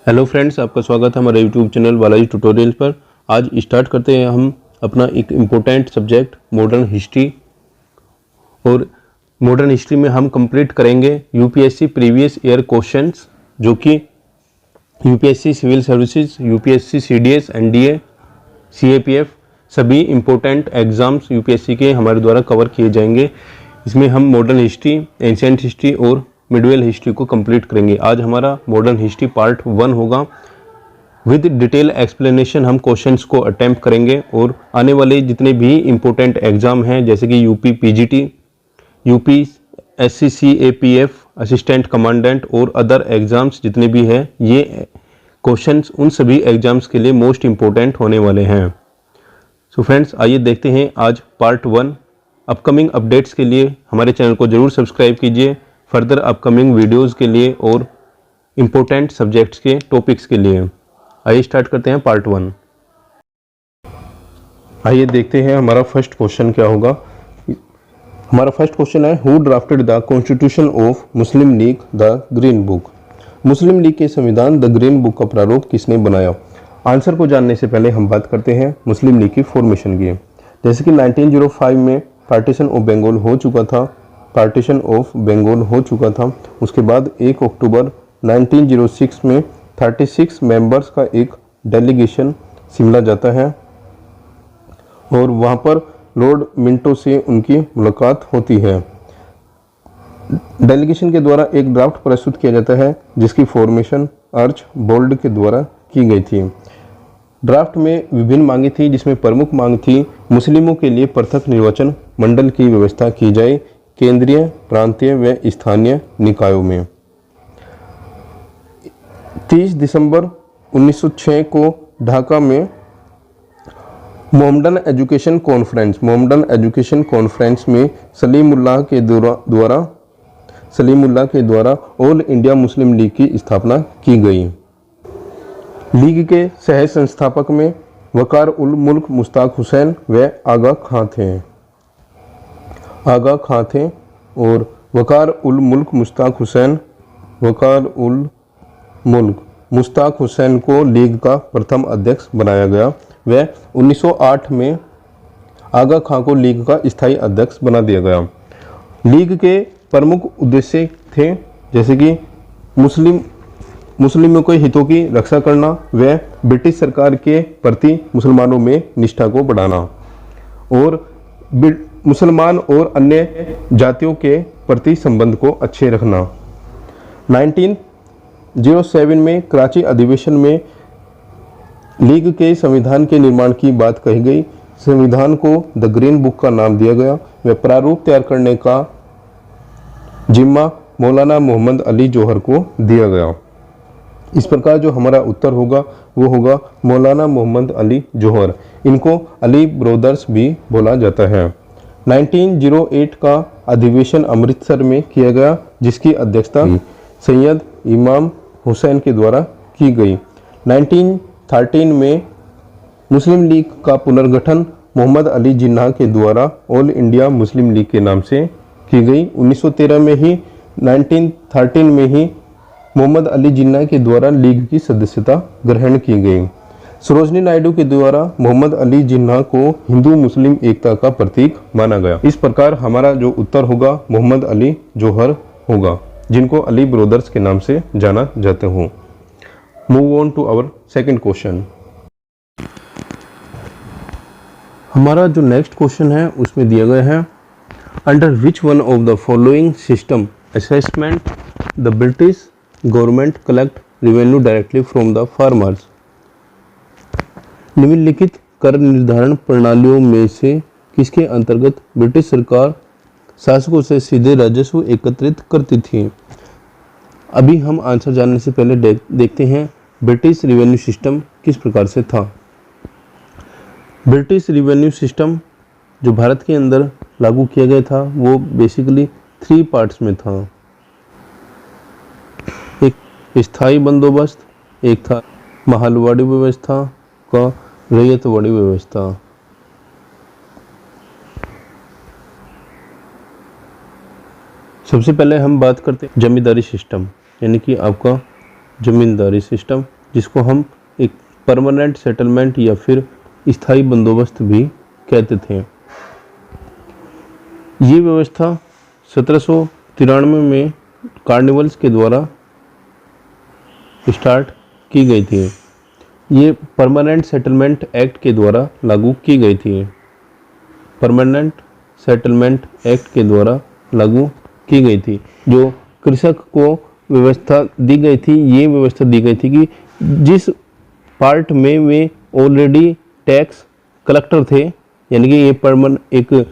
Hello friends, आपका स्वागत है हमारे यूट्यूब चैनल बालाजी ट्यूटोरियल पर। आज स्टार्ट करते हैं हम अपना एक इम्पोर्टेंट सब्जेक्ट मॉडर्न हिस्ट्री। और मॉडर्न हिस्ट्री में हम कंप्लीट करेंगे यूपीएससी प्रीवियस ईयर क्वेश्चंस, जो कि UPSC civil services, UPSC CDS, NDA, CAPF सभी इम्पोर्टेंट एग्जाम्स यूपीएससी के हमारे द्वारा कवर किए जाएंगे। इसमें हम मॉडर्न हिस्ट्री, एंशिएंट हिस्ट्री और मिडवेल हिस्ट्री को कंप्लीट करेंगे। आज हमारा मॉडर्न हिस्ट्री पार्ट 1 होगा। विद डिटेल एक्सप्लेनेशन हम क्वेश्चंस को अटेम्प्ट करेंगे और आने वाले जितने भी इम्पोर्टेंट एग्जाम हैं, जैसे कि UP PGT, UP SSC CAPF, assistant commandant और अदर एग्जाम्स जितने भी हैं, ये क्वेश्चंस उन सभी एग्जाम्स के लिए मोस्ट इम्पोर्टेंट होने वाले हैं। सो फ्रेंड्स, आइए देखते हैं आज पार्ट 1। अपकमिंग अपडेट्स के लिए हमारे चैनल को जरूर सब्सक्राइब कीजिए, फर्दर अपकमिंग वीडियोस के लिए और इम्पोर्टेंट सब्जेक्ट्स के टॉपिक्स के लिए। आइए स्टार्ट करते हैं पार्ट 1। आइए देखते हैं हमारा फर्स्ट क्वेश्चन क्या होगा। हमारा फर्स्ट क्वेश्चन है, who drafted the constitution of Muslim league the green book. Muslim league के संविधान द ग्रीन बुक का प्रारूप किसने बनाया। आंसर को जानने से पहले हम बात करते हैं मुस्लिम लीग की फॉर्मेशन की। जैसे कि 1905 में पार्टीशन ऑफ बंगाल हो चुका था। उसके बाद 1 अक्टूबर 1906 में 36 मेंबर्स का एक डेलीगेशन शिमला जाता है और वहाँ पर लॉर्ड मिंटो से उनकी मुलाकात होती है। डेलीगेशन के द्वारा एक ड्राफ्ट प्रस्तुत किया जाता है, जिसकी फॉर्मेशन आर्च बोल्ड के द्वारा की गई थी। ड्राफ्ट में विभिन्न मांगे थी, जिसमें प्रमुख मांग थी मुस्लिमों के लिए पृथक निर्वाचन मंडल की व्यवस्था की जाए केंद्रीय, प्रांतीय व स्थानीय निकायों में। 30 दिसंबर 1906 को ढाका में मोहम्मदन एजुकेशन कॉन्फ्रेंस में सलीमुल्लाह के द्वारा ऑल इंडिया मुस्लिम लीग की स्थापना की गई। लीग के सह संस्थापक में वकार उल मुल्क मुश्ताक हुसैन व आगा खां थे और वकार उल मुल्क मुश्ताक हुसैन को लीग का प्रथम अध्यक्ष बनाया गया। वह 1908 में आगा खां को लीग का स्थायी अध्यक्ष बना दिया गया। लीग के प्रमुख उद्देश्य थे, जैसे कि मुस्लिमों के हितों की रक्षा करना व ब्रिटिश सरकार के प्रति मुसलमानों में निष्ठा को बढ़ाना और मुसलमान और अन्य जातियों के प्रति संबंध को अच्छे रखना। 1907 में कराची अधिवेशन में लीग के संविधान के निर्माण की बात कही गई। संविधान को द ग्रीन बुक का नाम दिया गया व प्रारूप तैयार करने का जिम्मा मौलाना मोहम्मद अली जौहर को दिया गया। इस प्रकार जो हमारा उत्तर होगा वो होगा मौलाना मोहम्मद अली जौहर। इनको अली ब्रदर्स भी बोला जाता है। 1908 का अधिवेशन अमृतसर में किया गया, जिसकी अध्यक्षता सैयद इमाम हुसैन के द्वारा की गई। 1913 में मुस्लिम लीग का पुनर्गठन मोहम्मद अली जिन्ना के द्वारा ऑल इंडिया मुस्लिम लीग के नाम से की गई। 1913 में ही मोहम्मद अली जिन्ना के द्वारा लीग की सदस्यता ग्रहण की गई। सरोजनी नायडू के द्वारा मोहम्मद अली जिन्ना को हिंदू मुस्लिम एकता का प्रतीक माना गया। इस प्रकार हमारा जो उत्तर होगा मोहम्मद अली जौहर होगा, जिनको अली ब्रदर्स के नाम से जाना जाते हो। Move on to our second question. हमारा जो नेक्स्ट क्वेश्चन है उसमें दिया गया है, under which one of the following system assessment the British government collect revenue directly from the farmers. निम्नलिखित कर निर्धारण प्रणालियों में से किसके अंतर्गत ब्रिटिश सरकार शासकों से सीधे राजस्व एकत्रित करती थी। अभी हम आंसर जानने से पहले देखते हैं ब्रिटिश रिवेन्यू सिस्टम किस प्रकार से था। ब्रिटिश रिवेन्यू सिस्टम जो भारत के अंदर लागू किया गया था वो बेसिकली 3 पार्ट्स में था। एक स्थायी बंदोबस्त, एक था महलवाड़ी व्यवस्था का रैयतवाड़ी व्यवस्था। सबसे पहले हम बात करते हैं जमींदारी सिस्टम, यानी कि आपका जमींदारी सिस्टम, जिसको हम एक परमानेंट सेटलमेंट या फिर स्थायी बंदोबस्त भी कहते थे। ये व्यवस्था 1793 में कार्निवल्स के द्वारा स्टार्ट की गई थी। ये परमानेंट सेटलमेंट एक्ट के द्वारा लागू की गई थी। परमानेंट सेटलमेंट एक्ट के द्वारा लागू की गई थी। जो कृषक को व्यवस्था दी गई थी, ये व्यवस्था दी गई थी कि जिस पार्ट में वे ऑलरेडी टैक्स कलेक्टर थे, यानी कि ये एक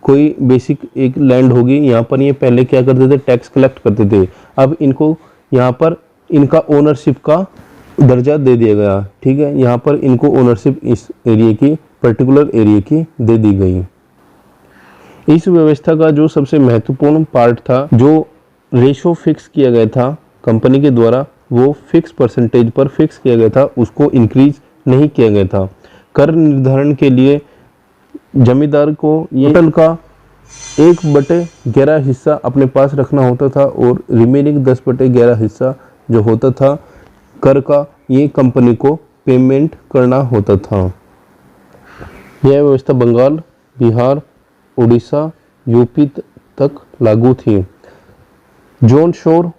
कोई बेसिक एक लैंड होगी, यहाँ पर ये पहले क्या करते थे, टैक्स कलेक्ट करते थे। अब इनको यहाँ पर इनका ओनरशिप का दर्जा दे दिया गया। ठीक है, यहाँ पर इनको ओनरशिप इस एरिया की, पर्टिकुलर एरिया की दे दी गई। इस व्यवस्था का जो सबसे महत्वपूर्ण पार्ट था, जो रेशो फिक्स किया गया था कंपनी के द्वारा, वो फिक्स परसेंटेज पर फिक्स किया गया था, उसको इंक्रीज नहीं किया गया था। कर निर्धारण के लिए जमींदार को ये टोटल का 1/11 हिस्सा अपने पास रखना होता था और रिमेनिंग 10/11 हिस्सा जो होता था कर का, ये कंपनी को पेमेंट करना होता था। यह व्यवस्था बंगाल, बिहार, उड़ीसा, यूपी तक लागू थी। जॉन शोर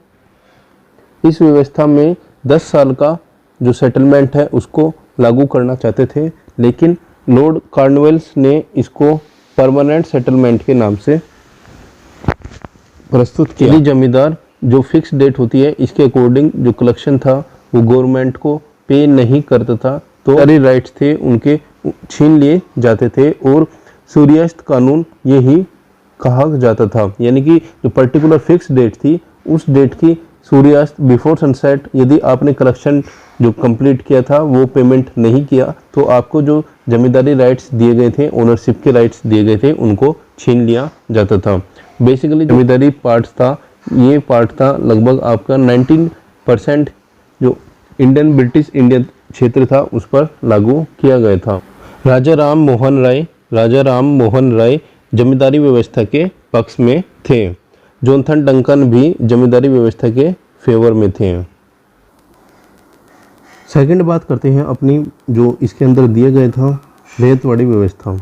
इस व्यवस्था में 10 साल का जो सेटलमेंट है उसको लागू करना चाहते थे, लेकिन लॉर्ड कार्नवेल्स ने इसको परमानेंट सेटलमेंट के नाम से प्रस्तुत किया। यदि जमींदार जो फिक्स डेट होती है, इसके अकॉर्डिंग जो कलेक्शन था वो गवर्नमेंट को पे नहीं करता था, तो सारे राइट्स थे उनके छीन लिए जाते थे और सूर्यास्त कानून यही कहा जाता था। यानी कि जो पर्टिकुलर फिक्स डेट थी, उस डेट की सूर्यास्त बिफोर सनसेट यदि आपने कलेक्शन जो कंप्लीट किया था वो पेमेंट नहीं किया, तो आपको जो जमींदारी राइट्स दिए गए थे, ओनरशिप के राइट्स दिए गए थे, उनको छीन लिया जाता था। बेसिकली जमींदारी पार्ट था, ये पार्ट था लगभग आपका 19% जो इंडियन ब्रिटिश इंडिया क्षेत्र था उस पर लागू किया गया था। राजा राम मोहन राय जमींदारी व्यवस्था के पक्ष में थे। जोनाथन डंकन भी जमींदारी व्यवस्था के फेवर में थे। सेकंड बात करते हैं अपनी, जो इसके अंदर दिया गया था रेतवाड़ी व्यवस्था।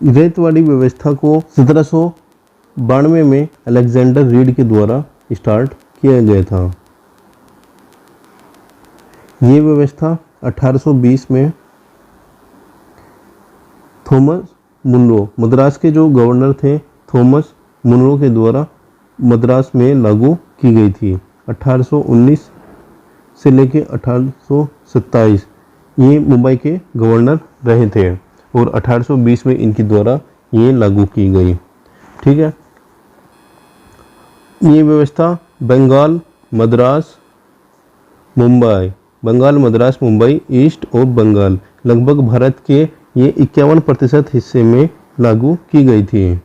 रेतवाड़ी व्यवस्था को 1792 में अलेक्जेंडर रीड के द्वारा स्टार्ट किया गया था। ये व्यवस्था 1820 में थॉमस मुनरो, मद्रास के जो गवर्नर थे थॉमस मुनरो के द्वारा मद्रास में लागू की गई थी। 1819 से लेकर 1827 ये मुंबई के गवर्नर रहे थे और 1820 में इनके द्वारा ये लागू की गई। ठीक है, ये व्यवस्था बंगाल, मद्रास, मुंबई, ईस्ट और बंगाल लगभग भारत के ये 51% हिस्से में लागू की गई थी।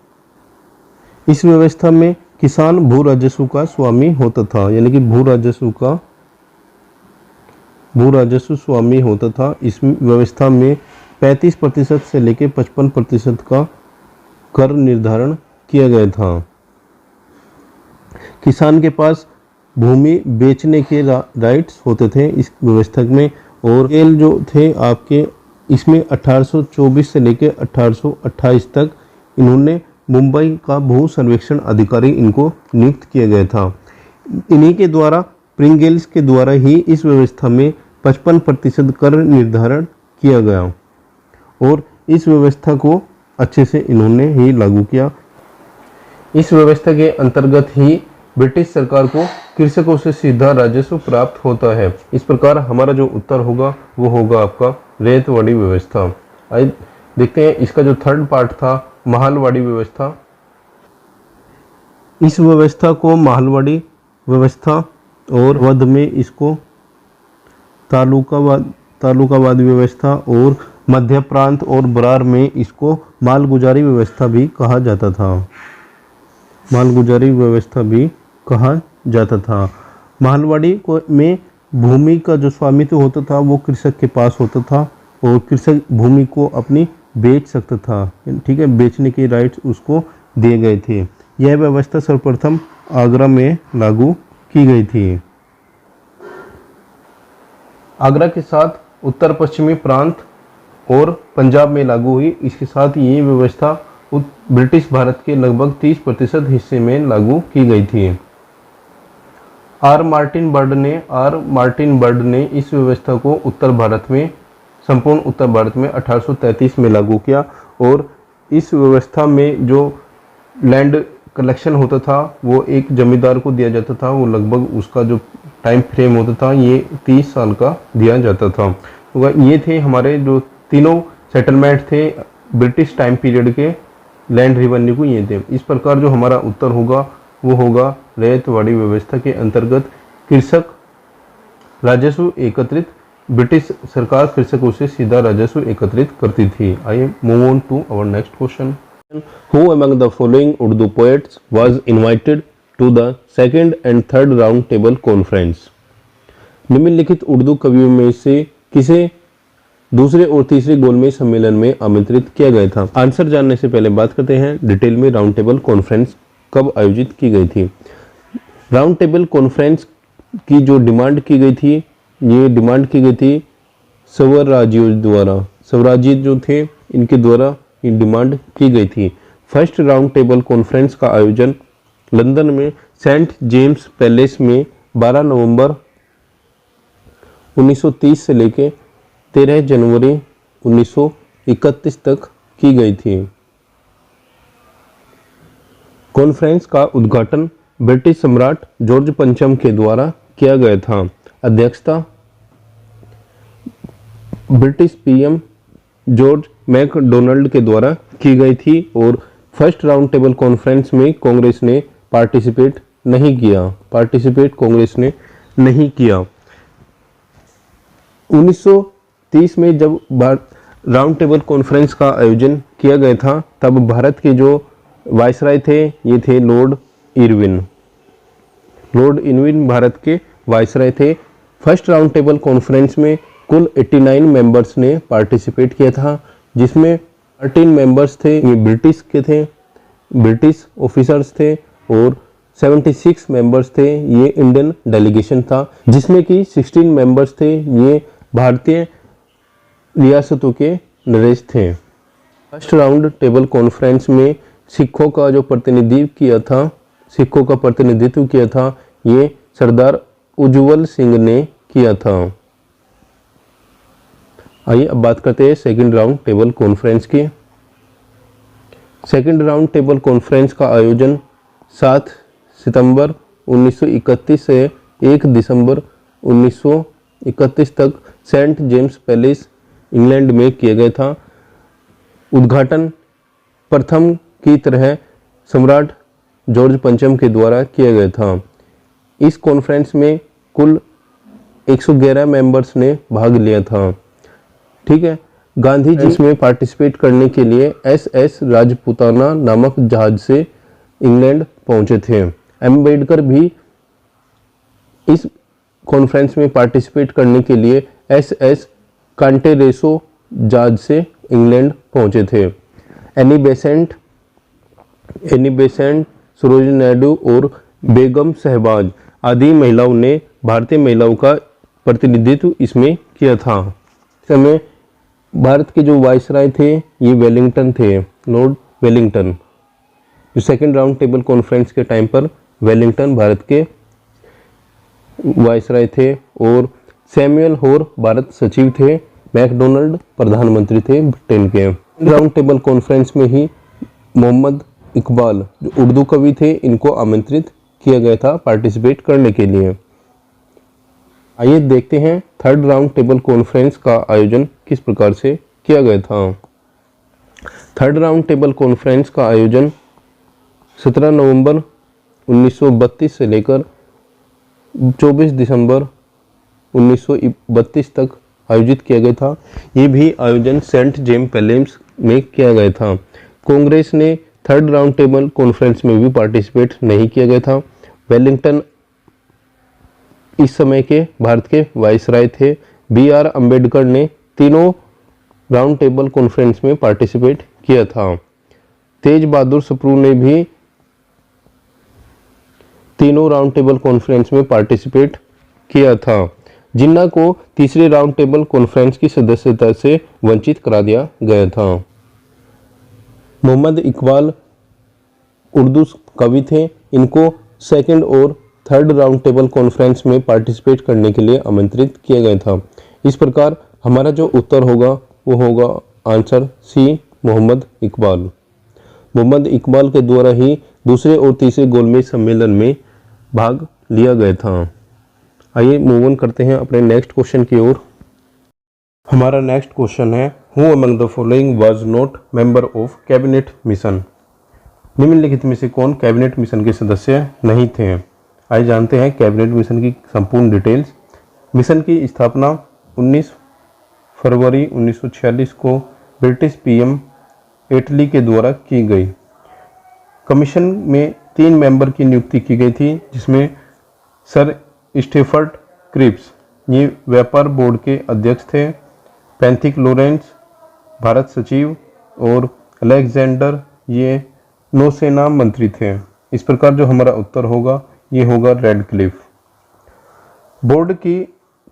इस व्यवस्था में किसान भू राजस्व का स्वामी होता था, यानी कि भू राजस्व स्वामी होता था। इस व्यवस्था में 35% से लेकर 55% का कर निर्धारण किया गया था। किसान के पास भूमि बेचने के राइट्स होते थे इस व्यवस्था में, और खेल जो थे आपके इसमें 1824 से लेकर 1828 तक इन्होंने मुंबई का भू सर्वेक्षण अधिकारी इनको नियुक्त किया गया था। इन्हीं के द्वारा प्रिंगल्स के द्वारा ही इस व्यवस्था में 55% कर निर्धारण किया गया और इस व्यवस्था को अच्छे से इन्होंने ही लागू किया। इस व्यवस्था के अंतर्गत ही ब्रिटिश सरकार को कृषकों से सीधा राजस्व प्राप्त होता है। इस प्रकार हमारा जो उत्तर होगा वो होगा आपका रेतवाड़ी व्यवस्था। आइए देखते हैं इसका जो थर्ड पार्ट था महालवाड़ी व्यवस्था। इस व्यवस्था को महालवाड़ी व्यवस्था और वध में इसको तालुकावादी व्यवस्था और मध्य प्रांत और बरार में इसको मालगुजारी व्यवस्था भी कहा जाता था। महलवाड़ी को में भूमि का जो स्वामित्व होता था वो कृषक के पास होता था और कृषक भूमि को अपनी बेच सकता था। ठीक है, बेचने के राइट्स उसको दिए गए थे। यह व्यवस्था सर्वप्रथम आगरा में लागू की गई थी। आगरा के साथ उत्तर पश्चिमी प्रांत और पंजाब में लागू हुई। इसके साथ ये व्यवस्था ब्रिटिश भारत के लगभग 30% हिस्से में लागू की गई थी। आर मार्टिन बर्ड ने इस व्यवस्था को संपूर्ण उत्तर भारत में 1833 में लागू किया और इस व्यवस्था में जो लैंड कलेक्शन होता था वो एक जमींदार को दिया जाता था। वो लगभग उसका जो टाइम फ्रेम होता था ये 30 साल का दिया जाता था। तो ये थे हमारे जो तीनों सेटलमेंट थे ब्रिटिश टाइम पीरियड के लैंड रेवेन्यू को, ये थे। इस प्रकार जो हमारा उत्तर होगा वो होगा रैयतवाड़ी व्यवस्था के अंतर्गत कृषक राजस्व एकत्रित, ब्रिटिश सरकार कृषकों से सीधा राजस्व एकत्रित करती थी। आइए move on to our next question. Who among the following Urdu poets was invited to the second and third round table conference? निम्नलिखित उर्दू कवियों में से किसे दूसरे और तीसरे गोलमेज सम्मेलन में आमंत्रित किया गया था? आंसर जानने से पहले बात करते हैं डिटेल में राउंड टेबल कॉन्फ्रेंस कब आयोजित की गई थी। राउंड टेबल कॉन्फ्रेंस की जो डिमांड की गई थी, ये डिमांड की गई थी स्वराज्यों द्वारा। स्वराज्य जो थे इनके द्वारा डिमांड की गई थी। फर्स्ट राउंड टेबल कॉन्फ्रेंस का आयोजन लंदन में सेंट जेम्स पैलेस में 12 नवंबर 1930 से लेकर 13 जनवरी 1931 तक की गई थी। कॉन्फ्रेंस का उद्घाटन ब्रिटिश सम्राट जॉर्ज पंचम के द्वारा किया गया था। अध्यक्षता ब्रिटिश पीएम जॉर्ज मैकडोनाल्ड के द्वारा की गई थी और फर्स्ट राउंड टेबल कॉन्फ्रेंस में कांग्रेस ने पार्टिसिपेट नहीं किया। 1930 में जब राउंड टेबल कॉन्फ्रेंस का आयोजन किया गया था तब भारत के जो वायसराय थे ये थे लॉर्ड इरविन भारत के वायसराय थे। फर्स्ट राउंड टेबल कॉन्फ्रेंस में कुल 89 मेंबर्स ने पार्टिसिपेट किया था, जिसमें 13 मेंबर्स थे ये ब्रिटिश ऑफिसर्स थे और 76 मेंबर्स थे ये इंडियन डेलीगेशन था, जिसमें कि 16 मेंबर्स थे ये भारतीय रियासतों के नरेश थे। फर्स्ट राउंड टेबल कॉन्फ्रेंस में सिखों का प्रतिनिधित्व किया था ये सरदार उज्जवल सिंह ने किया था। आइए अब बात करते हैं सेकंड राउंड टेबल कॉन्फ्रेंस की। सेकंड राउंड टेबल कॉन्फ्रेंस का आयोजन 7 सितंबर 1931 से 1 दिसंबर 1931 तक सेंट जेम्स पैलेस इंग्लैंड में किया गया था। उद्घाटन प्रथम की तरह सम्राट जॉर्ज पंचम के द्वारा किया गया था। इस कॉन्फ्रेंस में कुल 111 मेंबर्स ने भाग लिया था। ठीक है, गांधी जी इसमें पार्टिसिपेट करने के लिए एसएस राजपूताना नामक जहाज से इंग्लैंड पहुंचे थे। अम्बेडकर भी इस कॉन्फ्रेंस में पार्टिसिपेट करने के लिए एसएस कांटेरेसो जहाज से इंग्लैंड पहुंचे थे। एनी बेसेंट, सरोजिनी नायडू और बेगम शहबाज आदि महिलाओं ने भारतीय महिलाओं का प्रतिनिधित्व इसमें किया था। समय भारत के जो वायसराय थे ये वेलिंगटन थे, लॉर्ड वेलिंगटन। जो सेकेंड राउंड टेबल कॉन्फ्रेंस के टाइम पर वेलिंगटन भारत के वायसराय थे और सैमुअल हॉर भारत सचिव थे, मैकडोनाल्ड प्रधानमंत्री थे ब्रिटेन के। राउंड टेबल कॉन्फ्रेंस में ही मोहम्मद इकबाल जो उर्दू कवि थे इनको आमंत्रित किया गया था पार्टिसिपेट करने के लिए। आइए देखते हैं थर्ड राउंड टेबल कॉन्फ्रेंस का आयोजन किस प्रकार से किया गया था। थर्ड राउंड टेबल कॉन्फ्रेंस का आयोजन 17 नवंबर 1932 से लेकर 24 दिसंबर 1932 तक आयोजित किया गया था। ये भी आयोजन सेंट जेम्स पैलेस में किया गया था। कांग्रेस ने थर्ड राउंड टेबल कॉन्फ्रेंस में भी पार्टिसिपेट नहीं किया गया था। वेलिंगटन इस समय के भारत के वायसराय थे। BR अम्बेडकर ने तीनों राउंड टेबल कॉन्फ्रेंस में पार्टिसिपेट किया था। तेज बहादुर सप्रू ने भी तीनों राउंड टेबल कॉन्फ्रेंस में पार्टिसिपेट किया था। जिन्ना को तीसरे राउंड टेबल कॉन्फ्रेंस की सदस्यता से वंचित करा दिया गया था। मोहम्मद इकबाल उर्दू कवि थे। इनको सेकंड और थर्ड राउंड टेबल कॉन्फ्रेंस में पार्टिसिपेट करने के लिए आमंत्रित किया गया था। इस प्रकार हमारा जो उत्तर होगा वो होगा आंसर सी, मोहम्मद इकबाल। मोहम्मद इकबाल के द्वारा ही दूसरे और तीसरे गोलमेज सम्मेलन में भाग लिया गया था। आइए मूव ऑन करते हैं अपने नेक्स्ट क्वेश्चन की ओर। हमारा नेक्स्ट क्वेश्चन है, who among the following was not member of cabinet mission. निम्नलिखित में से कौन कैबिनेट मिशन के सदस्य नहीं थे। आइए जानते हैं कैबिनेट मिशन की संपूर्ण डिटेल्स। मिशन की स्थापना 19 फरवरी 1946 को ब्रिटिश पीएम एटली के द्वारा की गई। कमीशन में 3 मेंबर की नियुक्ति की गई थी, जिसमें सर स्टेफर्ड क्रिप्स ये व्यापार बोर्ड के अध्यक्ष थे, पैंथिक लॉरेंस भारत सचिव और अलेक्जेंडर ये नौसेना मंत्री थे। इस प्रकार जो हमारा उत्तर होगा ये होगा रेडक्लिफ। बोर्ड की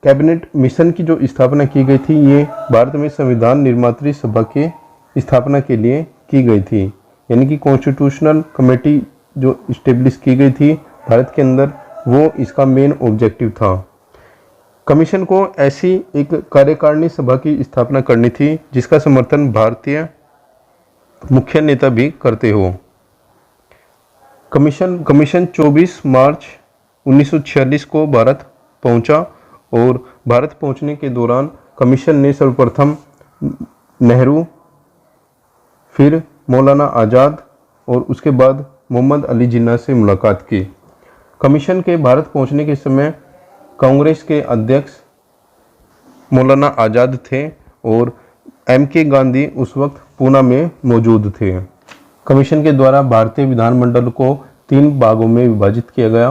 कैबिनेट मिशन की जो स्थापना की गई थी ये भारत में संविधान निर्मात्री सभा के स्थापना के लिए की गई थी, यानी कि कॉन्स्टिट्यूशनल कमेटी जो इस्टेब्लिश की गई थी भारत के अंदर, वो इसका मेन ऑब्जेक्टिव था। कमीशन को ऐसी एक कार्यकारिणी सभा की स्थापना करनी थी जिसका समर्थन भारतीय मुख्य नेता भी करते हो। कमीशन 24 मार्च 1946 को भारत पहुंचा और भारत पहुंचने के दौरान कमीशन ने सर्वप्रथम नेहरू, फिर मौलाना आज़ाद और उसके बाद मोहम्मद अली जिन्ना से मुलाकात की। कमीशन के भारत पहुंचने के समय कांग्रेस के अध्यक्ष मौलाना आज़ाद थे और एम.के. गांधी उस वक्त पूना में मौजूद थे। कमीशन के द्वारा भारतीय विधानमंडल को 3 भागों में विभाजित किया गया,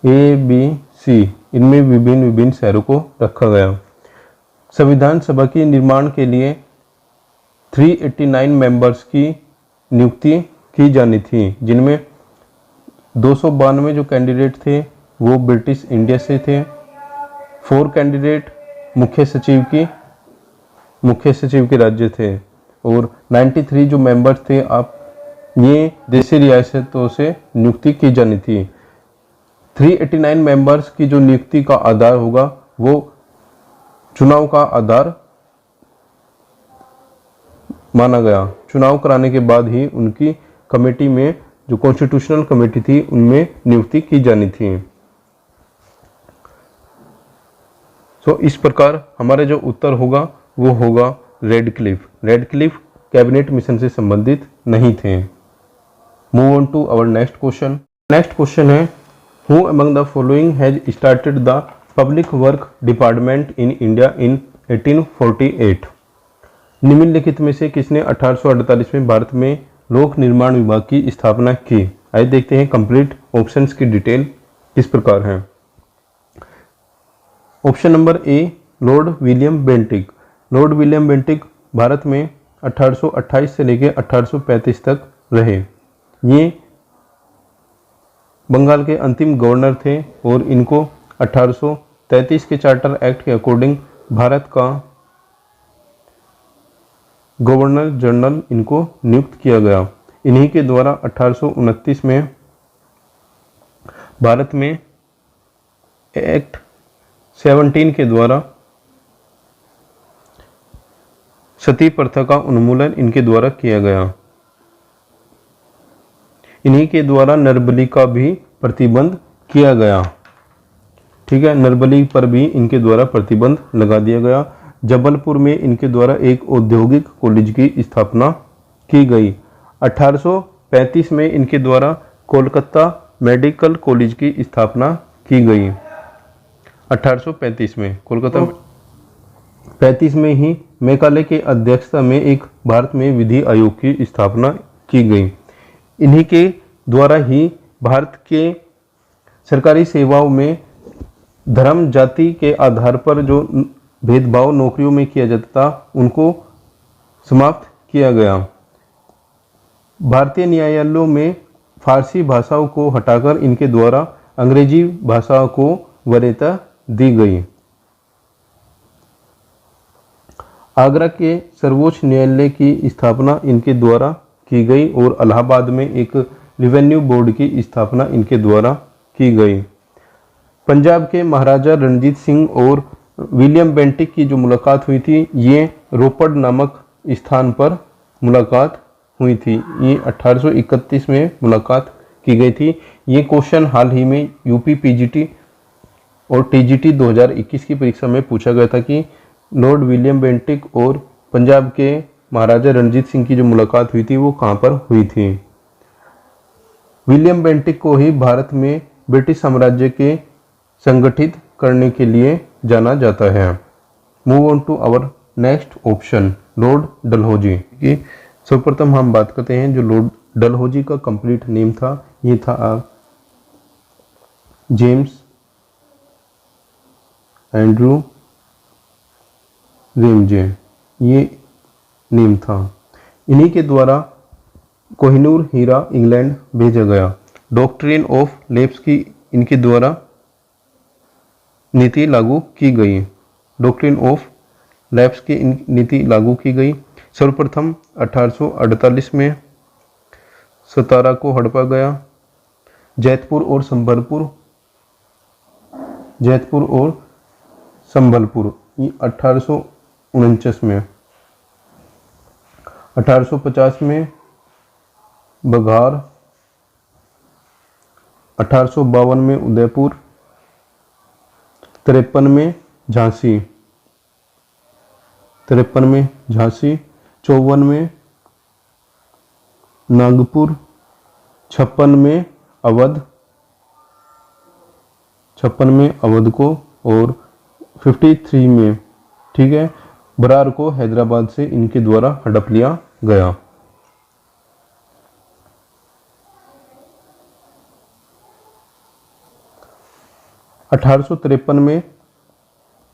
ए, बी, सी। इनमें विभिन्न शहरों को रखा गया। संविधान सभा के निर्माण के लिए 389 मेंबर्स की नियुक्ति की जानी थी, जिनमें 292 जो कैंडिडेट थे वो ब्रिटिश इंडिया से थे, 4 कैंडिडेट मुख्य सचिव के राज्य थे और 93 जो मेंबर्स थे आप ये देशी रियासतों से नियुक्ति की जानी थी। 389 मेंबर्स की जो नियुक्ति का आधार होगा वो चुनाव का आधार माना गया। चुनाव कराने के बाद ही उनकी कमेटी में जो कॉन्स्टिट्यूशनल कमेटी थी उनमें नियुक्ति की जानी थी। सो इस प्रकार हमारा जो उत्तर होगा वो होगा रेडक्लिफ। रेडक्लिफ कैबिनेट मिशन से संबंधित नहीं थे। Move on to our next question. Next question है, who among the following has started the public work department in India in 1848। निम्नलिखित में से किसने 1848 में भारत में लोक निर्माण विभाग की स्थापना की। आइए देखते हैं कंप्लीट ऑप्शंस की डिटेल किस प्रकार है। Option number A, Lord William Bentinck. Lord William Bentinck Bharat में 1828 से लेकर 1835 तक रहे। ये बंगाल के अंतिम गवर्नर थे और इनको 1833 के चार्टर एक्ट के अकॉर्डिंग भारत का गवर्नर जनरल इनको नियुक्त किया गया। इन्हीं के द्वारा 1829 में भारत में एक्ट 17 के द्वारा सती प्रथा का उन्मूलन इनके द्वारा किया गया। इन्हीं के द्वारा नरबली का भी प्रतिबंध किया गया। ठीक है, नरबली पर भी इनके द्वारा प्रतिबंध लगा दिया गया। जबलपुर में इनके द्वारा एक औद्योगिक कॉलेज की स्थापना की गई। 1835 में इनके द्वारा कोलकाता मेडिकल कॉलेज की स्थापना की गई। 1835 में कोलकाता 35 में ही मेकाले के अध्यक्षता में एक भारत में विधि आयोग की स्थापना की गई। इन्हीं के द्वारा ही भारत के सरकारी सेवाओं में धर्म जाति के आधार पर जो भेदभाव नौकरियों में किया जाता था उनको समाप्त किया गया। भारतीय न्यायालयों में फारसी भाषाओं को हटाकर इनके द्वारा अंग्रेजी भाषा को वरीयता दी गई। आगरा के सर्वोच्च न्यायालय की स्थापना इनके द्वारा की गई और इलाहाबाद में एक रेवेन्यू बोर्ड की स्थापना इनके द्वारा की गई। पंजाब के महाराजा रणजीत सिंह और विलियम बेंटिक की जो मुलाकात हुई थी, ये रोपड़ नामक स्थान पर मुलाकात हुई थी। ये 1831 में मुलाकात की गई थी। ये क्वेश्चन हाल ही में यूपी पीजीटी और टीजीटी 2021 की परीक्षा में पूछा गया था कि लॉर्ड विलियम बेंटिक और पंजाब के महाराजा रणजीत सिंह की जो मुलाकात हुई थी वो कहाँ पर हुई थी। विलियम बेंटिक को ही भारत में ब्रिटिश साम्राज्य के संगठित करने के लिए जाना जाता है। Move on to our next option, lord Dalhousie की सर्वप्रथम हम बात करते हैं। जो लॉर्ड डलहौजी का कंप्लीट नेम था, ये था जेम्स एंड्रू रेमजे, ये नेम था। इन्हीं के द्वारा कोहिनूर हीरा इंग्लैंड भेजा गया। डॉक्ट्रिन ऑफ लैप्स की इनके द्वारा नीति लागू की गई। डॉक्ट्रिन ऑफ लैप्स की नीति लागू की गई। सर्वप्रथम 1848 में सतारा को हड़पा गया। जैतपुर और संबलपुर ये 1849 में। 1850 में बघार, 1852 में उदयपुर, 53 में झांसी, 54 में नागपुर, 56 में अवध, को और 53 में, ठीक है, बरार को हैदराबाद से इनके द्वारा हड़प लिया गया। (1853) में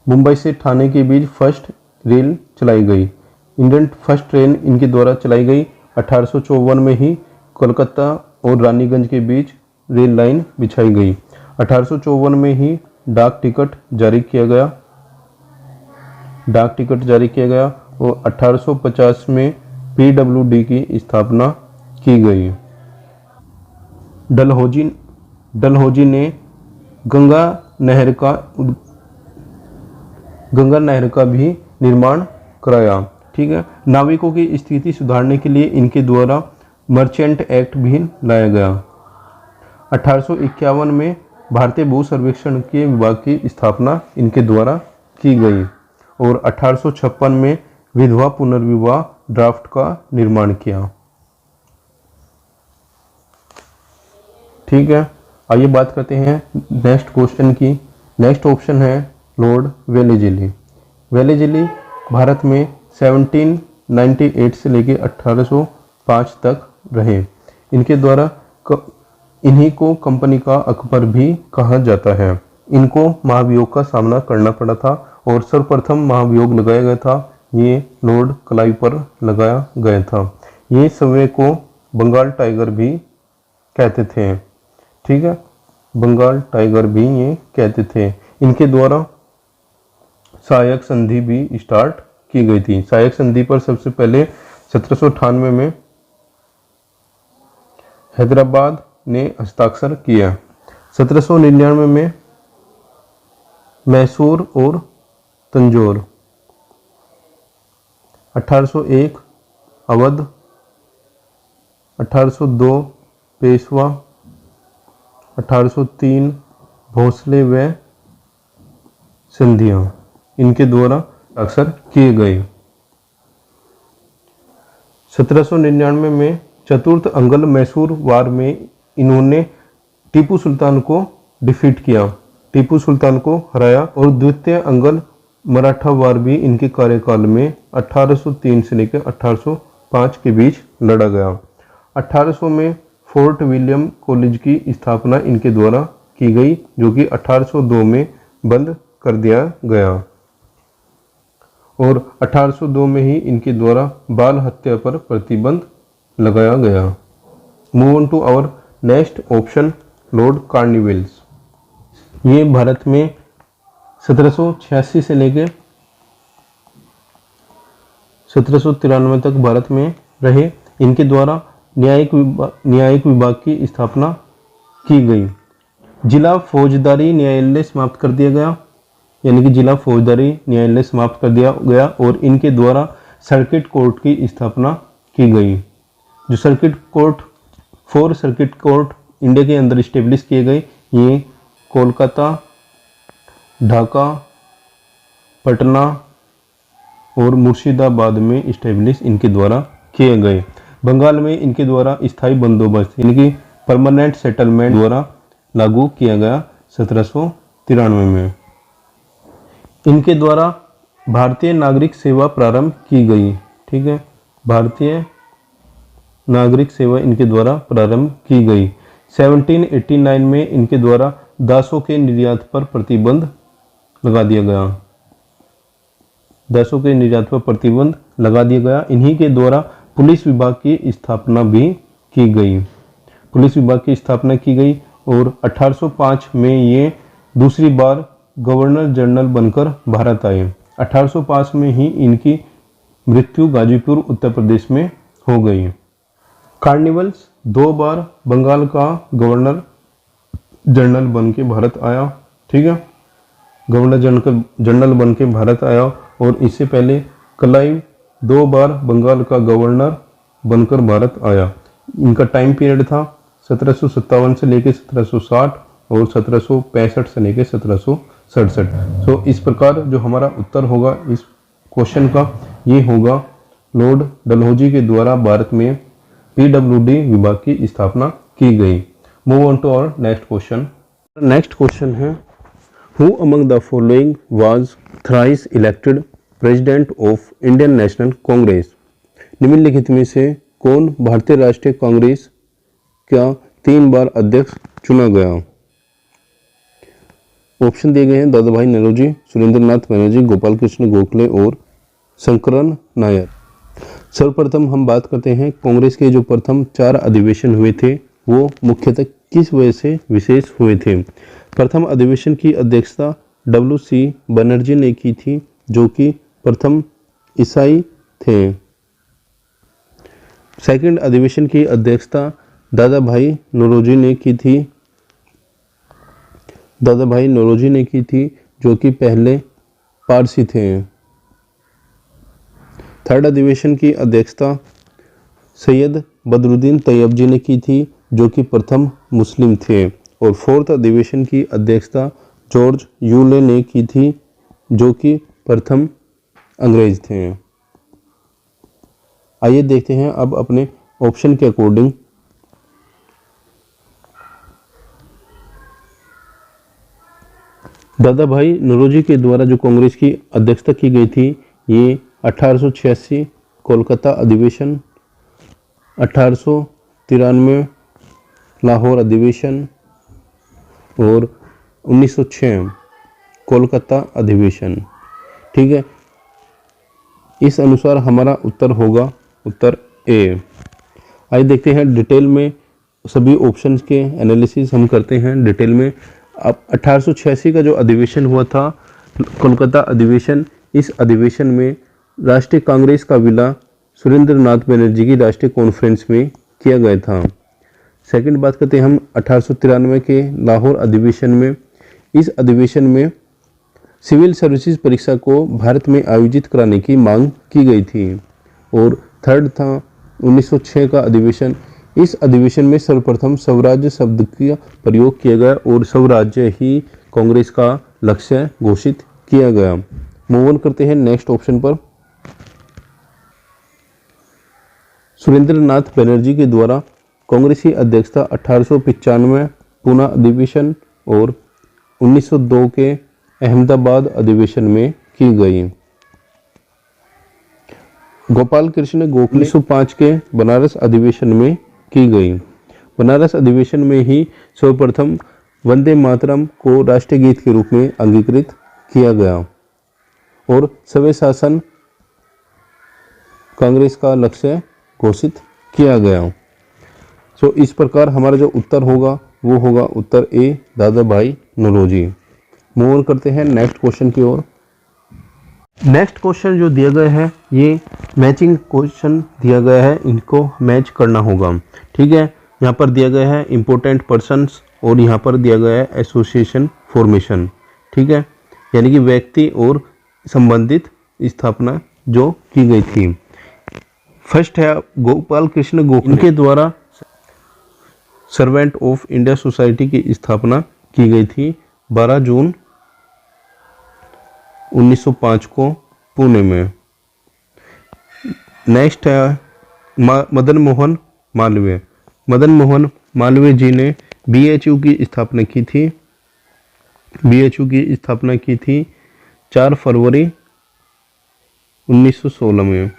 मुंबई से ठाणे के बीच फर्स्ट रेल चलाई गई। इंडियन फर्स्ट ट्रेन इनके द्वारा चलाई गई। 1854 में ही कोलकाता और रानीगंज के बीच रेल लाइन बिछाई गई। 1854 में ही डाक टिकट जारी किया गया और 1850 में पीडब्ल्यूडी की स्थापना की गई। डलहौजी ने गंगा नहर का भी निर्माण कराया। ठीक है। नाविकों की स्थिति सुधारने के लिए इनके द्वारा मर्चेंट एक्ट भी लाया गया। 1851 में भारतीय भू सर्वेक्षण के विभाग की स्थापना इनके द्वारा की गई और 1856 में विधवा पुनर्विवाह ड्राफ्ट का निर्माण किया। ठीक है, आइए बात करते हैं नेक्स्ट क्वेश्चन की। नेक्स्ट ऑप्शन है लॉर्ड वेलेज़ली। वेलेज़ली भारत में 1798 से लेकर 1805 तक रहे। इनके द्वारा इन्हीं को कंपनी का अकबर भी कहा जाता है। इनको महाभियोग का सामना करना पड़ा था और सर्वप्रथम महाभियोग लगाया गया था ये लॉर्ड क्लाइव पर लगाया गया था। ये सर्वे को बंगाल टाइगर भी कहते थे। ठीक है, बंगाल टाइगर भी ये कहते थे। इनके द्वारा सहायक संधि भी स्टार्ट की गई थी। सहायक संधि पर सबसे पहले 1798 में हैदराबाद ने हस्ताक्षर किया। 1799 में मैसूर और तंजौर, 1801 अवध, 1802 पेशवा, 1803 भोसले व सिंधिया इनके द्वारा हस्ताक्षर किए गए। 1799 में चतुर्थ अंगल मैसूर वार में इन्होंने टीपू सुल्तान को डिफीट किया, टीपू सुल्तान को हराया और द्वितीय अंगल मराठा वार भी इनके कार्यकाल में 1803 से लेकर 1805 के बीच लड़ा गया। 1800 में फोर्ट विलियम कॉलेज की स्थापना इनके द्वारा की गई जो कि 1802 में बंद कर दिया गया और 1802 में ही इनके द्वारा बाल हत्या पर प्रतिबंध लगाया गया। Move on to our next option lord Cornwallis. ये भारत में 1786 से लेकर 1793 तक भारत में रहे। इनके द्वारा न्यायिक विभाग की स्थापना की गई। जिला फौजदारी न्यायालय समाप्त कर दिया गया, यानी कि जिला फौजदारी न्यायालय समाप्त कर दिया गया और इनके द्वारा सर्किट कोर्ट की स्थापना की गई। जो circuit court, 4 circuit court India के अंदर इस्टेब्लिश किए गए, ये कोलकाता, ढाका, पटना और मुर्शिदाबाद में इस्टेब्लिश इनके द्वारा किए गए। बंगाल में इनके द्वारा स्थायी बंदोबस्त यानी कि परमानेंट सेटलमेंट द्वारा लागू किया गया 1793 में। इनके द्वारा भारतीय नागरिक सेवा प्रारंभ की गई। ठीक है, भारतीय नागरिक सेवा इनके द्वारा प्रारंभ की गई। 1789 में इनके द्वारा दासों के निर्यात पर प्रतिबंध लगा दिया गया। दासों के निर्यात पर प्रतिबंध लगा दिया गया। इन्हीं के द्वारा पुलिस विभाग की स्थापना भी की गई। पुलिस विभाग की स्थापना की गई और 1805 में ये दूसरी बार गवर्नर जनरल बनकर भारत आए। 1805 में ही इनकी मृत्यु गाजीपुर उत्तर प्रदेश में हो गई। कार्निवल्स 2 बार बंगाल का गवर्नर जनरल बन के भारत आया। ठीक है, गवर्नर जनरल बन के भारत आया और इससे पहले क्लाइव 2 बार बंगाल का गवर्नर बनकर भारत आया। इनका टाइम पीरियड था 1757 से लेकर 1760 और 1765 से लेकर 1767। तो इस प्रकार जो हमारा उत्तर होगा इस क्वेश्चन का, ये होगा लॉर्ड डलहौजी के द्वारा भारत में पीडब्ल्यूडी विभाग की स्थापना की गई। Move on to our next question. Next question है, who among the following was thrice elected president of Indian National Congress? निम्नलिखित में से कौन भारतीय राष्ट्रीय कांग्रेस का 3 बार अध्यक्ष चुना गया? ऑप्शन दिए गए हैं दादा भाई नौरोजी, सुरेंद्रनाथ बनर्जी, गोपाल कृष्ण गोखले और शंकरन नायर। सर्वप्रथम हम बात करते हैं कांग्रेस के जो प्रथम 4 अधिवेशन हुए थे वो मुख्यतः किस वजह से विशेष हुए थे? प्रथम अधिवेशन की अध्यक्षता WC बनर्जी ने की थी, जो कि प्रथम ईसाई थे। सेकंड अधिवेशन की अध्यक्षता दादा भाई नौरोजी ने की थी, जो कि पहले पारसी थे। थर्ड अधिवेशन की अध्यक्षता सैयद बदरुद्दीन तैयब जी ने की थी, जो कि प्रथम मुस्लिम थे। और फोर्थ अधिवेशन की अध्यक्षता जॉर्ज यूले ने की थी, जो कि प्रथम अंग्रेज थे। आइए देखते हैं अब अपने ऑप्शन के अकॉर्डिंग। दादा भाई नौरोजी के द्वारा जो कांग्रेस की अध्यक्षता की गई थी, ये 1886 कोलकाता अधिवेशन, 1893 लाहौर अधिवेशन और 1906 कोलकाता अधिवेशन। ठीक है, इस अनुसार हमारा उत्तर होगा उत्तर ए। आइए देखते हैं डिटेल में, सभी ऑप्शंस के एनालिसिस हम करते हैं डिटेल में। अब 1886 का जो अधिवेशन हुआ था कोलकाता अधिवेशन, इस अधिवेशन में राष्ट्रीय कांग्रेस का विलय सुरेंद्रनाथ बनर्जी की राष्ट्रीय कॉन्फ्रेंस में किया गया था। सेकंड बात करते हैं हम 1893 के लाहौर अधिवेशन में। इस अधिवेशन में सिविल सर्विसेज परीक्षा को भारत में आयोजित कराने की मांग की गई थी। और थर्ड था 1906 का अधिवेशन। इस अधिवेशन में सर्वप्रथम स्वराज्य शब्द का प्रयोग किया गया और स्वराज्य ही कांग्रेस का लक्ष्य घोषित किया गया। मूव ऑन करते हैं नेक्स्ट ऑप्शन पर। सुरेंद्रनाथ बनर्जी के द्वारा कांग्रेस की अध्यक्षता 1895 पुणे अधिवेशन और 1902 के अहमदाबाद अधिवेशन में की गई। गोपाल कृष्ण गोखले 1905 के बनारस अधिवेशन में की गई। बनारस अधिवेशन में ही सर्वप्रथम वंदे मातरम को राष्ट्रीय गीत के रूप में अंगीकृत किया गया और स्वय शासन कांग्रेस का लक्ष्य घोषित किया गया। सो इस प्रकार हमारा जो उत्तर होगा वो होगा उत्तर ए, दादा भाई नौरोजी। मूव ऑन करते हैं नेक्स्ट क्वेश्चन की ओर। नेक्स्ट क्वेश्चन जो दिया गया है ये मैचिंग क्वेश्चन दिया गया है, इनको मैच करना होगा। ठीक है, यहाँ पर दिया गया है इम्पोर्टेंट पर्सन्स और यहाँ पर दिया गया है एसोसिएशन फॉर्मेशन। ठीक है, यानी कि व्यक्ति और संबंधित स्थापना जो की गई थी। फर्स्ट है गोपाल कृष्ण गोखले, इनके द्वारा सर्वेंट ऑफ इंडिया सोसाइटी की स्थापना की गई थी 12 जून 1905 को पुणे में। नेक्स्ट है मदन मोहन मालवीय। मदन मोहन मालवीय जी ने बीएचयू की स्थापना की थी। बीएचयू की स्थापना की थी 4 फरवरी 1916 में।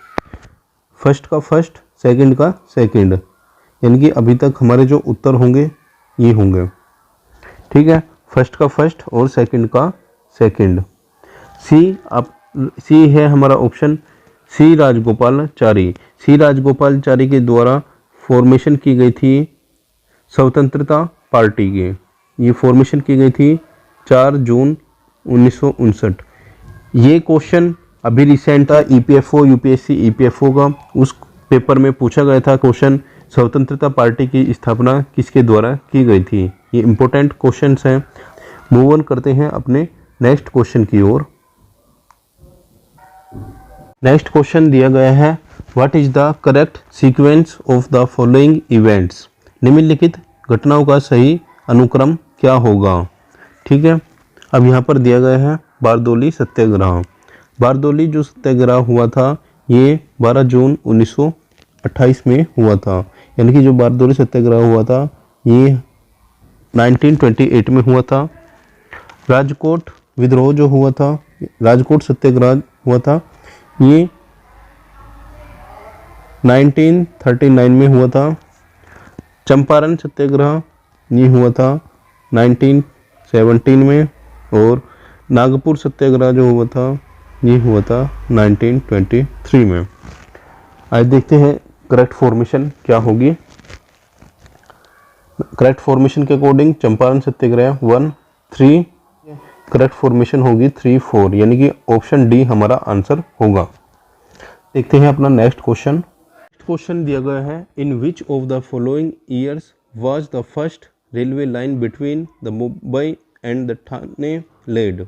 फर्स्ट का फर्स्ट, सेकंड का सेकंड, यानी कि अभी तक हमारे जो उत्तर होंगे ये होंगे। ठीक है, फर्स्ट का फर्स्ट और सेकंड का सेकंड। सी है हमारा ऑप्शन, सी राजगोपालाचारी। सी राजगोपालाचारी के द्वारा फॉर्मेशन की गई थी स्वतंत्रता पार्टी की। ये फॉर्मेशन की गई थी 4 जून 1959। ये क्वेश्चन अभी रिसेंट था ईपीएफओ यूपीएससी ईपीएफओ का, उस पेपर में पूछा गया था क्वेश्चन, स्वतंत्रता पार्टी की स्थापना किसके द्वारा की गई थी। ये इंपॉर्टेंट क्वेश्चंस हैं। मूव ऑन करते हैं अपने नेक्स्ट क्वेश्चन की ओर। नेक्स्ट क्वेश्चन दिया गया है, what is the correct sequence of the following events. निम्नलिखित घटनाओं का सही अनुक्रम क्या होगा। ठीक है, अब यहाँ पर दिया गया है बारदोली सत्याग्रह। बारदोली जो सत्याग्रह हुआ था ये 12 जून 1928 में हुआ था, यानी कि जो बारदोली सत्याग्रह हुआ था ये 1928 में हुआ था। राजकोट विद्रोह जो हुआ था, राजकोट सत्याग्रह हुआ था, ये 1939 में हुआ था। चंपारण सत्याग्रह ये हुआ था 1917 में, और नागपुर सत्याग्रह जो हुआ था ये हुआ था 1923 में। आज देखते हैं करेक्ट फॉर्मेशन क्या होगी। करेक्ट फॉर्मेशन के अकॉर्डिंग चंपारण सत्याग्रह 1, 3, करेक्ट फॉर्मेशन होगी 3, 4, यानी कि ऑप्शन डी हमारा आंसर होगा। देखते हैं अपना नेक्स्ट क्वेश्चन। क्वेश्चन दिया गया है, in which of the following years was the first railway line between the Mumbai and the Thane laid.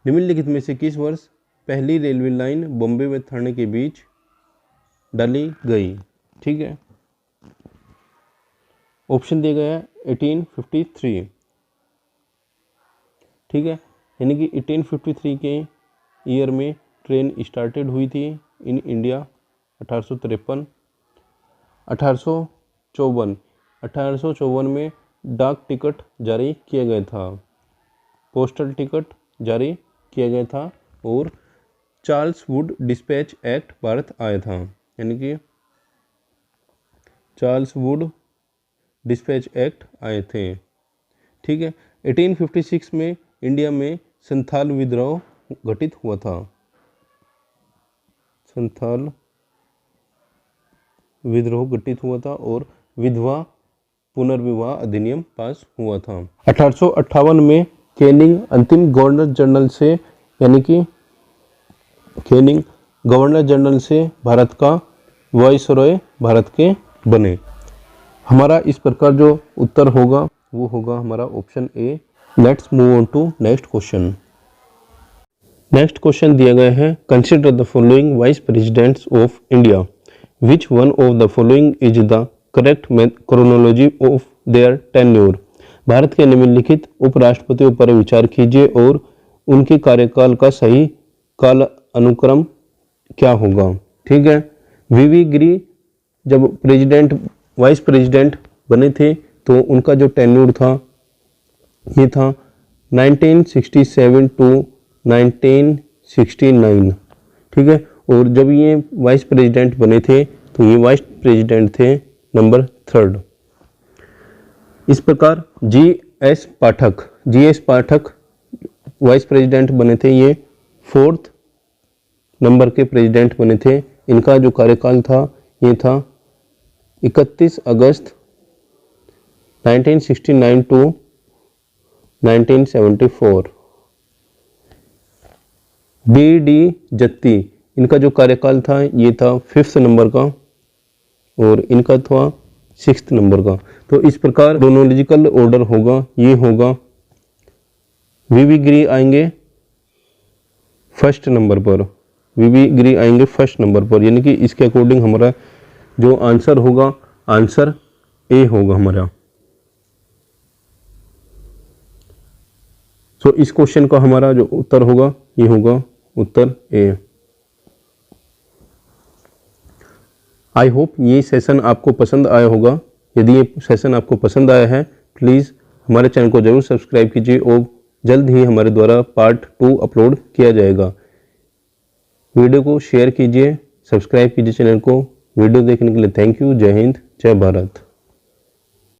निम्नलिखित में से किस वर्ष पहली रेलवे लाइन बॉम्बे व ठाणे के बीच डाली गई। ठीक है, ऑप्शन दिया गया है 1853। ठीक है, यानी कि 1853 के ईयर में ट्रेन स्टार्टेड हुई थी इन इंडिया। 1853, 1854 में डाक टिकट जारी किया गया था, पोस्टल टिकट जारी किया गया था, और Charles Wood dispatch act Bharat आया था, यानी कि चार्ल्स वुड डिस्पैच एक्ट आए थे। ठीक है, 1856 में इंडिया में संथाल विद्रोह घटित हुआ था। संथाल विद्रोह घटित हुआ था और विधवा पुनर्विवाह अधिनियम पास हुआ था। 1858 में कैनिंग अंतिम गवर्नर जनरल से, यानी कि कैनिंग गवर्नर जनरल से भारत का वाइसरॉय भारत के बने। हमारा इस प्रकार जो उत्तर होगा वो होगा हमारा option A. Let's move on to next question. Next question दिया गया है, consider the following vice presidents of India, which one of the following is the correct chronology of their tenure. Bharat के निम्नलिखित उपराष्ट्रपतियों पर विचार कीजिए और उनके कार्यकाल का सही काल अनुक्रम क्या होगा। ठीक है, वीवी गिरी जब प्रेसिडेंट वाइस प्रेसिडेंट बने थे तो उनका जो टेन्योर था ये था 1967 टू 1969। ठीक है, और जब ये वाइस प्रेसिडेंट बने थे तो ये वाइस प्रेसिडेंट थे नंबर 3। इस प्रकार जी.एस. पाठक वाइस प्रेसिडेंट बने थे, ये 4th नंबर के प्रेसिडेंट बने थे। इनका जो कार्यकाल था ये था 31 अगस्त 1969 टू 1974। बी डी जत्ती, इनका जो कार्यकाल था ये था 5th नंबर का और इनका था 6th नंबर का। तो इस प्रकार क्रोनोलॉजिकल ऑर्डर होगा, ये होगा वीवी गिरी आएंगे फर्स्ट नंबर पर, वीवी गिरी आएंगे फर्स्ट नंबर पर, यानी कि इसके अकॉर्डिंग हमारा जो आंसर होगा, आंसर ए होगा हमारा। तो इस क्वेश्चन का हमारा जो उत्तर होगा ये होगा उत्तर ए। आई होप ये सेशन आपको पसंद आया होगा। यदि ये सेशन आपको पसंद आया है प्लीज़ हमारे चैनल को जरूर सब्सक्राइब कीजिए और जल्द ही हमारे द्वारा पार्ट 2 अपलोड किया जाएगा। वीडियो को शेयर कीजिए, सब्सक्राइब कीजिए चैनल को। वीडियो देखने के लिए थैंक यू। जय हिंद, जय भारत।